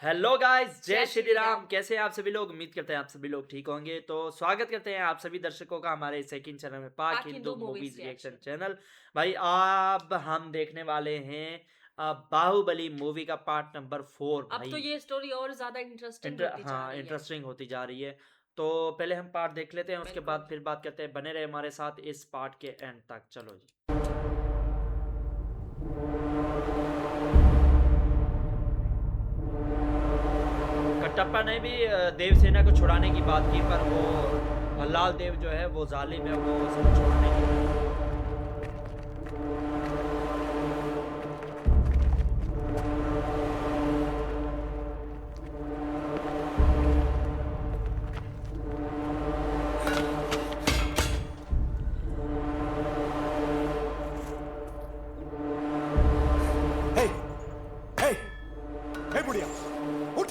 Hello guys, जय जय श्री श्री राम। राम। कैसे हैं आप सभी लोग? उम्मीद करते हैं आप सभी लोग ठीक होंगे। तो स्वागत करते हैं आप सभी दर्शकों का हमारे सेकंड चैनल में, पाक पाक Hindu Hindu movies movies reaction reaction. Channel. भाई अब हम देखने वाले हैं बाहुबली मूवी का पार्ट नंबर 4 अब तो भाई। ये स्टोरी और ज्यादा इंटरेस्टिंग होती जा हाँ, रही है। इंटरेस्टिंग होती जा रही है। तो पहले हम पार्ट देख लेते हैं, उसके बिल्कुल। बाद फिर बात करते हैं। बने रहे हमारे साथ इस पार्ट के एंड तक। चलो जी। कटप्पा ने भी देवसेना को छुड़ाने की बात की, पर वो भल्लाल देव जो है वो जालिम है, वो उसको छोड़ने नहीं देगा। हे हे हे बुढ़िया उठ।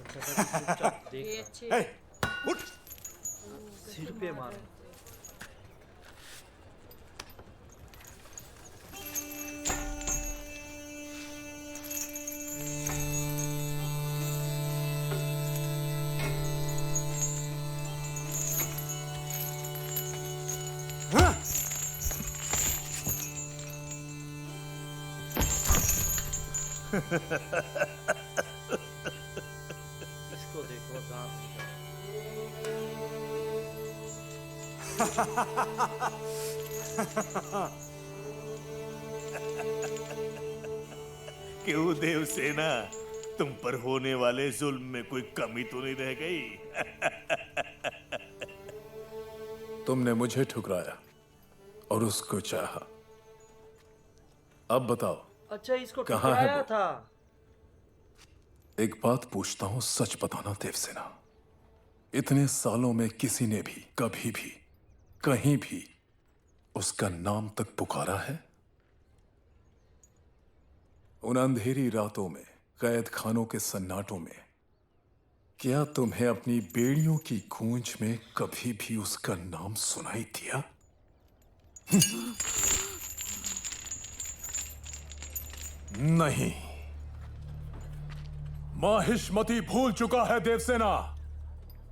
कटप्पा भी चुपचाप देख ये रहा अच्छे। हे उठ। है। सिर पे मार रहा है। हाँ। इसको देखो, दांत निकाल। क्यों देवसेना, तुम पर होने वाले जुल्म में कोई कमी तो नहीं रह गई? तुमने मुझे ठुकराया और उसको चाहा। अब बताओ, अच्छा, इसको कहाँ है ठुकराया वो? था। एक बात पूछता हूं, सच बताना देवसेना। इतने सालों में किसी ने भी कभी भी कहीं भी उसका नाम तक पुकारा है? उन अंधेरी रातों में, कैद खानों के सन्नाटों में, क्या तुम्हें अपनी बेड़ियों की गूंज में कभी भी उसका नाम सुनाई दिया? नहीं। माहिष्मति भूल चुका है देवसेना।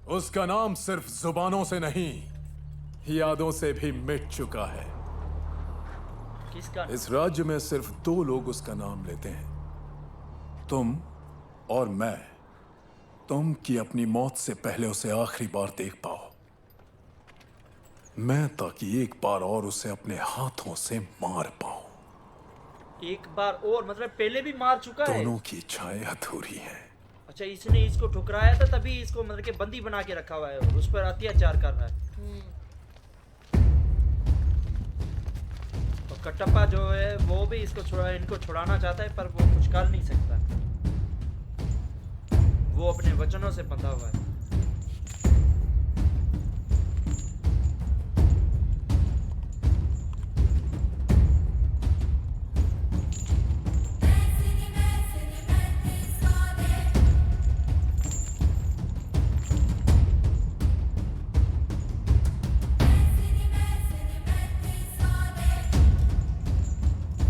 उसका नाम सिर्फ जुबानों से नहीं, यादों से भी मिट चुका है। किसका? इस राज्य में सिर्फ दो लोग उसका नाम लेते हैं, तुम और मैं। तुम कि अपनी मौत से पहले उसे आखिरी बार देख पाओ, मैं ताकि एक बार और उसे अपने हाथों से मार पाऊं। एक बार और मतलब पहले भी मार चुका है? दोनों की इच्छाएं अधूरी हैं। अच्छा, इसने इसको ठुकराया था, तभी इसको मतलब कि बंदी बना के रखा हुआ है और उस पर अत्याचार कर रहा है। और कटप्पा जो है वो भी इनको छुड़ाना चाहता है, पर वो कुछ कर नहीं सकता। वो अपने वचनों से बंधा हुआ है।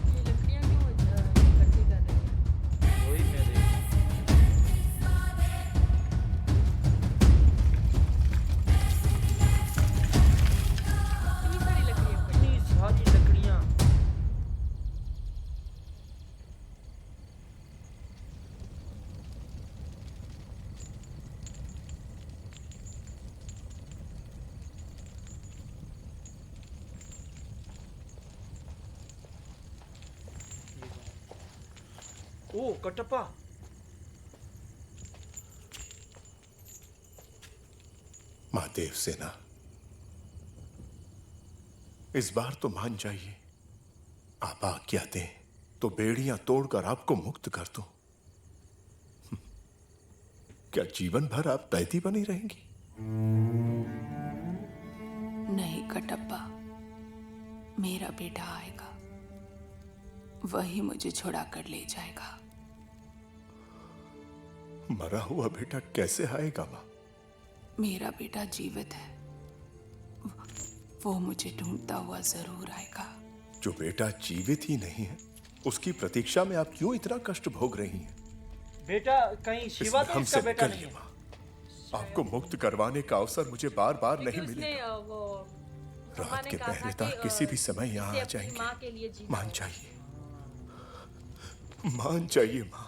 ये लकड़ियां क्यों इकट्ठी कर रही है? वही मैं देख रहा इतनी सारी लकड़ियां हूँ। पड़ी इतनी सारी लकड़ियाँ। ओ कटप्पा। मां देवसेना, इस बार तो मान जाइए। आप आज्ञा दें तो बेड़ियां तोड़कर आपको मुक्त कर दूं। क्या जीवन भर आप कैदी बनी रहेंगी? नहीं कटप्पा, मेरा बेटा आएगा, वही मुझे छुड़ा कर ले जाएगा। मरा हुआ बेटा कैसे आएगा मां? मेरा बेटा जीवित है, वो मुझे ढूंढता हुआ जरूर आएगा। जो बेटा जीवित ही नहीं है उसकी प्रतीक्षा में आप क्यों इतना कष्ट भोग रही हैं? बेटा कहीं शिवा इसमें तो इसका हमसे बेटा निकलिए नहीं है। माँ। आपको मुक्त करवाने का अवसर मुझे बार बार नहीं क्योंकि उसने मिलेगा। वो रात अम्मा ने के कहा था पहरेदार कि, किसी भी समय यहाँ इसे आ अपनी जाएंगे। माँ के लिए जीना मान होगा। जाइए, मान जाइए माँ।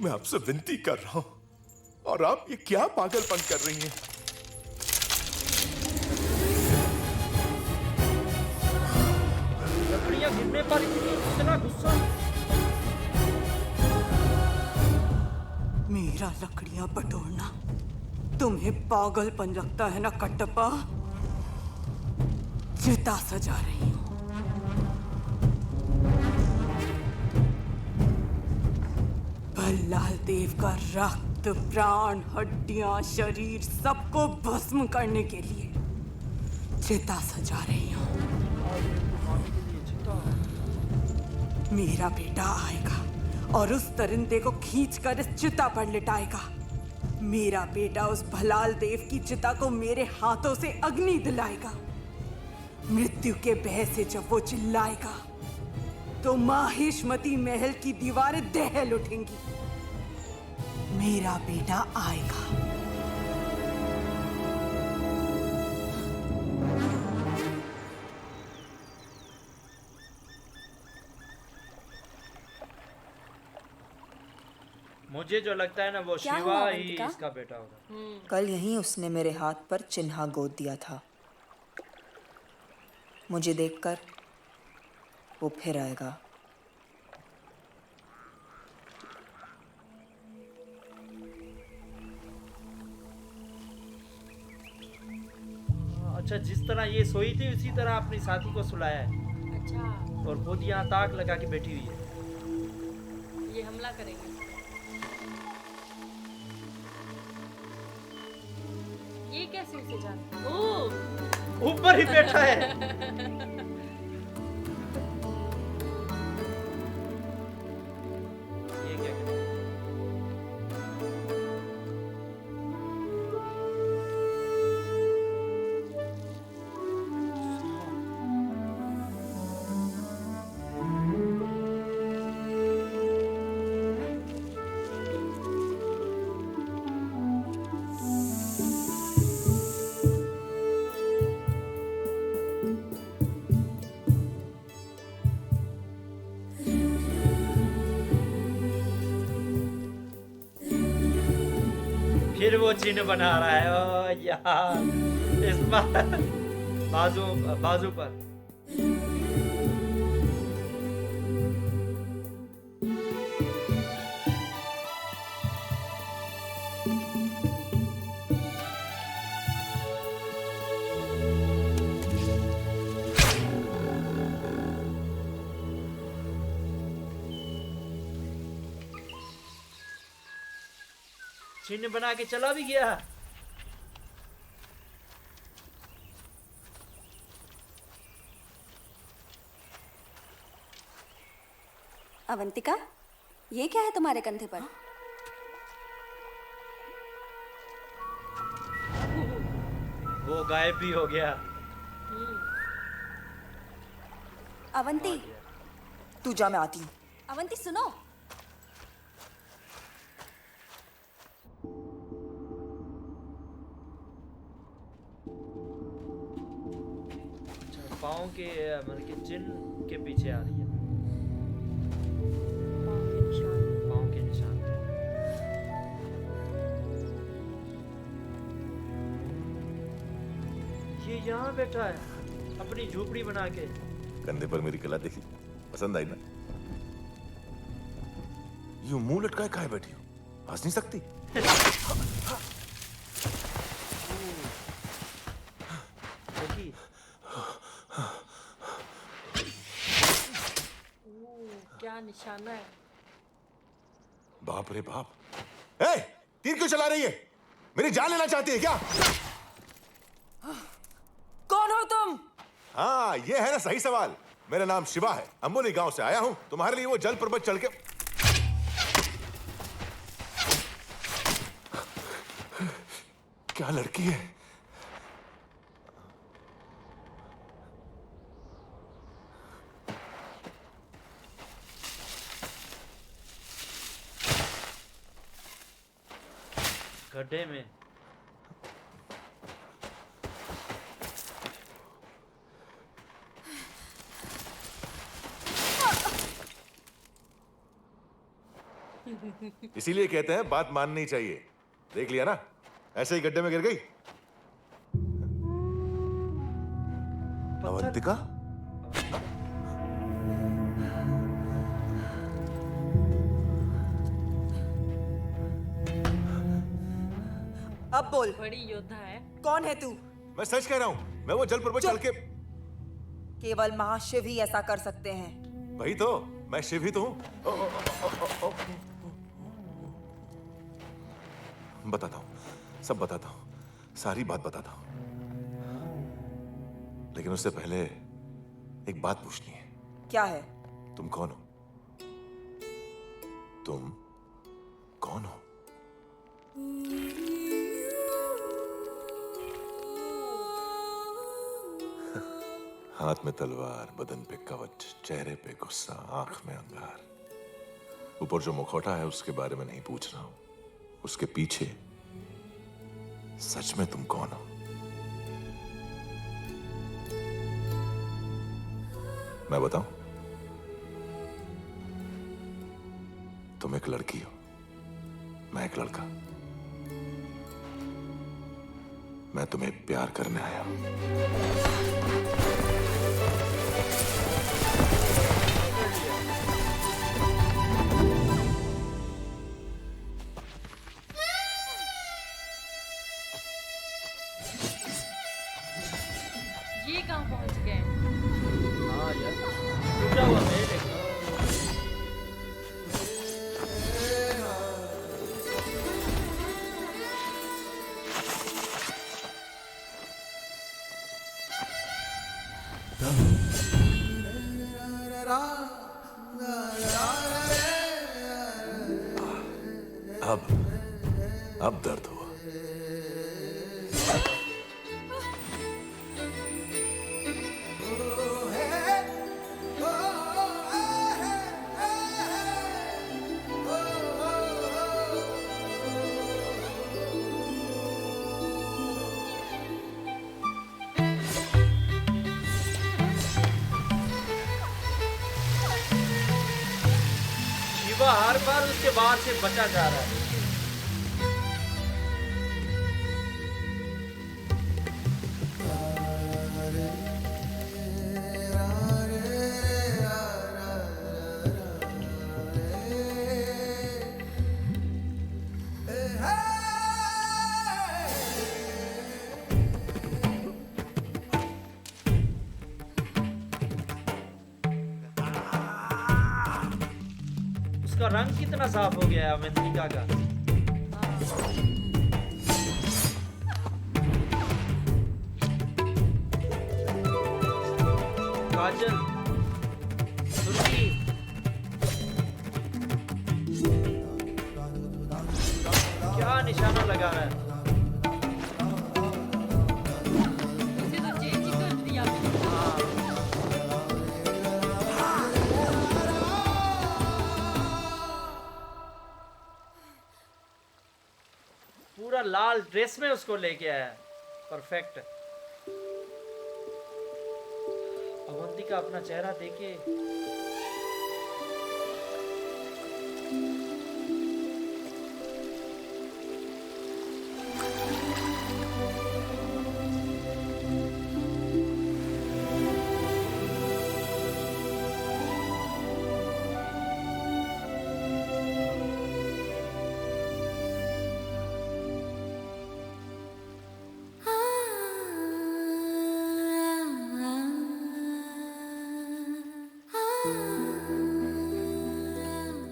मैं आपसे विनती कर रहा हूं और आप ये क्या पागलपन कर रही हैं? लकड़ियां गिरने पर इतना गुस्सा। मेरा लकड़ियां बटोरना तुम्हें पागलपन लगता है ना कटप्पा? चिता सजा रही हूं। भल्लाल देव का रक्त, प्राण, हड्डियां, शरीर सबको भस्म करने के लिए चिता सजा रही हूं। मेरा बेटा आएगा और उस दरिंदे को खींचकर इस चिता पर लिटाएगा। मेरा बेटा उस भलाल देव की चिता को मेरे हाथों से अग्नि दिलाएगा। मृत्यु के भय से जब वो चिल्लाएगा तो माहिष्मती महल की दीवारें दहल उठेंगी। मेरा बेटा आएगा। मुझे जो लगता है ना वो क्या शिवा हुआ ही अवंतिका? इसका बेटा होगा। कल यहीं उसने मेरे हाथ पर चिन्हा गोद दिया था। मुझे देखकर वो फिर आएगा। अच्छा, जिस तरह ये सोई थी उसी तरह अपनी साथी को सुलाया है अच्छा, और खुद यहाँ ताक लगा के बैठी हुई है। ये हमला करेंगे। ये कैसे उसे जानते? ओह, ऊपर ही बैठा है। ये क्या कर रहा है? फिर वो चिन्ह बना रहा है। ओ यार, इस बार बाजू बाजू पर। चिन्ह बना के चला भी गया। अवंतिका, ये क्या है तुम्हारे कंधे पर? वो गायब भी हो गया। अवंती, तू जा, मैं आती हूँ। अवंती सुनो। पाँव के मतलब कि चिन्ह के पीछे आ रही है। पाँव के निशान। पाँव के निशान। ये यहाँ बैठा है अपनी झोपड़ी बना के। कंधे पर मेरी कला देखी, पसंद आई ना? यूं मुंह लटकाए काहे बैठी हो? हंस नहीं सकती? देखी? क्या निशाना है? बाप रे बाप! ए, तीर क्यों चला रही है? मेरी जान लेना चाहती है क्या? कौन हो तुम? हाँ, ये है ना सही सवाल। मेरा नाम शिवा है, अंबोली गांव से आया हूं तुम्हारे लिए वो जल पर्वत चढ़ के। क्या लड़की है? गड्ढे में। इसीलिए कहते हैं बात माननी चाहिए। देख लिया ना, ऐसे ही गड्ढे में गिर गई। अवंतिका, अब बोल, बड़ी योद्धा है। कौन है तू? मैं सच कह रहा हूं, मैं वो जल पर्वत चढ़ के। केवल महाशिव ही ऐसा कर सकते हैं। वही तो, मैं शिव ही तो हूं। बताता हूं, सब बताता हूं, सारी बात बताता हूं। लेकिन उससे पहले एक बात पूछनी है। क्या है? तुम कौन हो? तुम कौन हो? हाथ में तलवार, बदन पे कवच, चेहरे पे गुस्सा, आंख में अंगार। ऊपर जो मुखौटा है उसके बारे में नहीं पूछ रहा हूं, उसके पीछे सच में तुम कौन हो? मैं बताऊं? तुम एक लड़की हो, मैं एक लड़का। मैं तुम्हें प्यार करने आया हूं। ये कहाँ पहुंच गए? हाँ यार, टूटा हुआ मेल है। अब दर्द हुआ। शिवा हर बार उसके बाद से बचा जा रहा है। उसका रंग कितना साफ हो गया है अवंतिका का। काजल, सुर्खी, क्या निशाना लगा रहा है। उसे तो चेंज ही कर दिया। पूरा लाल ड्रेस में उसको लेके आया। परफेक्ट। अवंतिका अपना चेहरा देखे।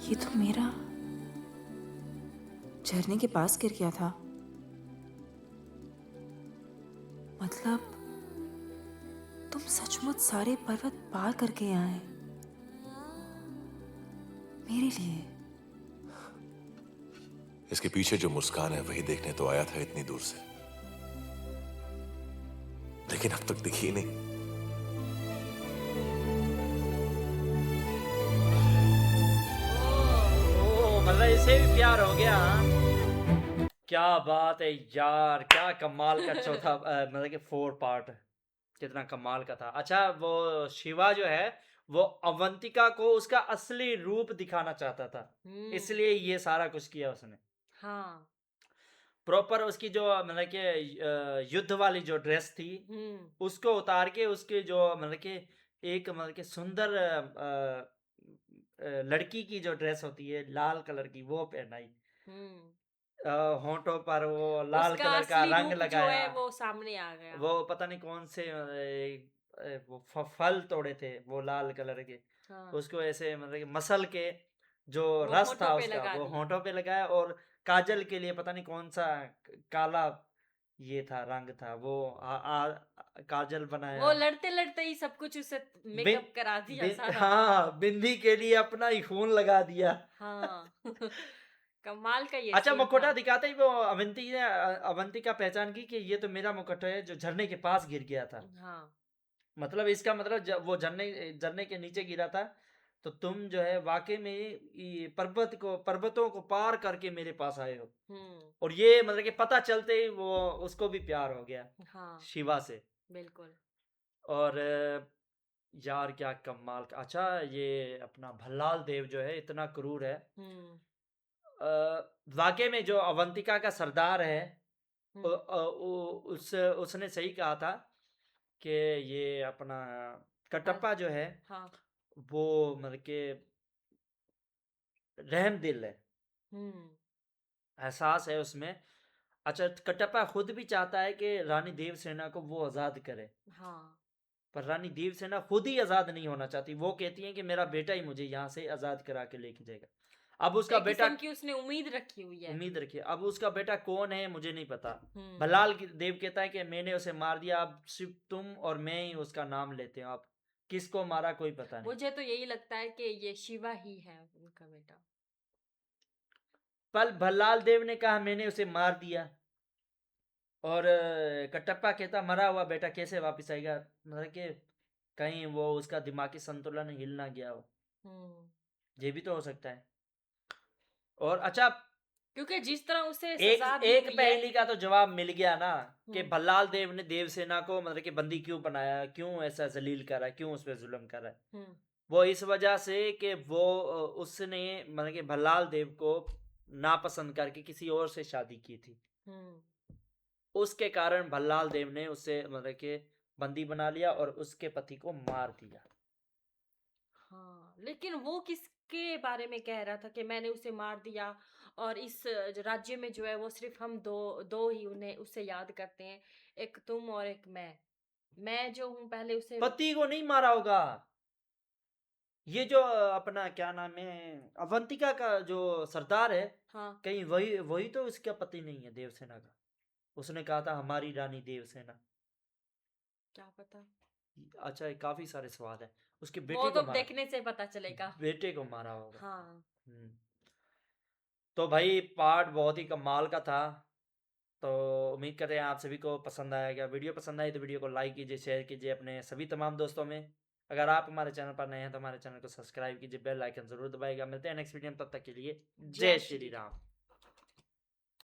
ये तो मेरा झरने के पास गिर गया था। मतलब तुम सचमुच सारे पर्वत पार करके आए मेरे लिए। इसके पीछे जो मुस्कान है वही देखने तो आया था इतनी दूर से, लेकिन अब तक दिखी नहीं। मतलब इसे भी प्यार हो गया। क्या बात है यार, क्या कमाल का चौथा मतलब कि 4 पार्ट कितना कमाल का था। अच्छा, वो शिवा जो है वो अवंतिका को उसका असली रूप दिखाना चाहता था, इसलिए ये सारा कुछ किया उसने। हाँ। प्रॉपर उसकी जो मतलब कि युद्ध वाली जो ड्रेस थी उसको उतार के उसके जो मतलब कि एक मतलब कि सुंदर लड़की की जो ड्रेस होती है लाल कलर की वो पहनाई। होंठों पर वो लाल उसका कलर का असली रंग रूप जो लगाया। है वो सामने आ गया। वो पता नहीं कौन से वो फल तोड़े थे वो लाल कलर के, हाँ। उसको ऐसे मतलब कि मसल के जो वो रस होठों था पे उसका लगा वो दिया। होंठों पे लगाया, और काजल के लिए पता नहीं कौन सा काला ये था रंग था वो काजल बनाया। वो लड़ते लड़ते ही सब कुछ उसे मेकअप करा दिया सारा। हाँ, बिंदी के लिए अपना ही खून लगा दिया। हाँ। कमाल का ये अच्छा, सीन मुखौटा था। दिखाते ही वो अवंतिका पहचान की कि ये तो मेरा मुखौटा है जो झरने के पास गिर गया था। हाँ। मतलब इसका मतलब जब वो झरने झरने के नीचे गिरा था तो तुम जो है वाकई में ये पर्वतों को पार करके मेरे पास आए हो। और ये मतलब कि पता चलते ही वो उसको भी प्यार हो गया हाँ। शिवा से। बिल्कुल। और यार क्या कमाल का। अच्छा, ये अपना भल्लाल देव जो है इतना क्रूर है। अ, वाकई में जो अवंतिका का सरदार है उसने सही कहा था कि ये अपना कटप्पा जो है हाँ। वो मतलब के रहम दिल है, एहसास है उसमें। अच्छा, कटप्पा खुद भी चाहता है कि रानी देवसेना को वो आज़ाद करे, हाँ। पर रानी देवसेना खुद ही आज़ाद नहीं होना चाहती। वो कहती है कि मेरा बेटा ही मुझे यहाँ से आज़ाद करा के लेके जाएगा। अब उसका एक बेटा किस्म की उसने उम्मीद रखी हुई है। उम्मीद रखिए, अब उसका बेटा कौन है मुझे नहीं पता। हम्म। भल्लाल देव कहता है कि मैंने उसे मार दिया, अब सिर्फ तुम और मैं ही उसका नाम लेते हो, अब किसको मारा कोई पता नहीं। मुझे तो यही लगता है कि ये शिवा ही है उनका बेटा। पर भल्लाल देव ने कहा मैंने उसे मार दिया, और कटप्पा कहता मरा हुआ बेटा कैसे वापस आएगा, मतलब कि कहीं वो उसका दिमागी संतुलन हिल ना गया हो, ये भी तो हो सकता है। और अच्छा, क्योंकि जिस तरह उसे एक सजा दी एक हुई है। पहेली का तो जवाब मिल गया ना कि भल्लाल देव ने देवसेना को मतलब कि बंदी क्यों बनाया, क्यों ऐसा जलील करा, क्यों उस पर जुल्म करा। वो इस वजह से कि वो उसने मतलब कि भल्लाल देव को नापसंद करके किसी और से शादी की थी, उसके कारण भल्लाल देव ने उसे मतलब कि बंदी बना लिया और उसके पति को मार दिया। हाँ, लेकिन वो किसके बारे में कह रहा था कि मैंने उसे मार दिया, और इस राज्य में जो है वो सिर्फ हम दो दो ही उन्हें उसे याद करते हैं, एक तुम और एक मैं जो हूँ पहले उसे। पति को नहीं मारा होगा, ये जो अपना क्या नाम है अवंतिका का जो सरदार है, हाँ। कहीं वही वही तो इसका पति नहीं है देवसेना का। उसने कहा था हमारी रानी देवसेना। क्या पता। अच्छा, काफी सारे सवाल है। उसके वो बेटे तो को मारा, देखने से पता चलेगा। बेटे को मारा होगा। हाँ। तो भाई पार्ट बहुत ही कमाल का था। तो उम्मीद करते हैं आप सभी को पसंद आएगा। वीडियो पसंद आई तो वीडियो को लाइक कीजिए, शेयर कीजिए अपने सभी तमाम दोस्तों में। अगर आप हमारे चैनल पर नए हैं तो हमारे चैनल को सब्सक्राइब कीजिए, बेल आइकन जरूर दबाइएगा। मिलते हैं नेक्स्ट वीडियो में, तब तक के लिए जय श्री राम।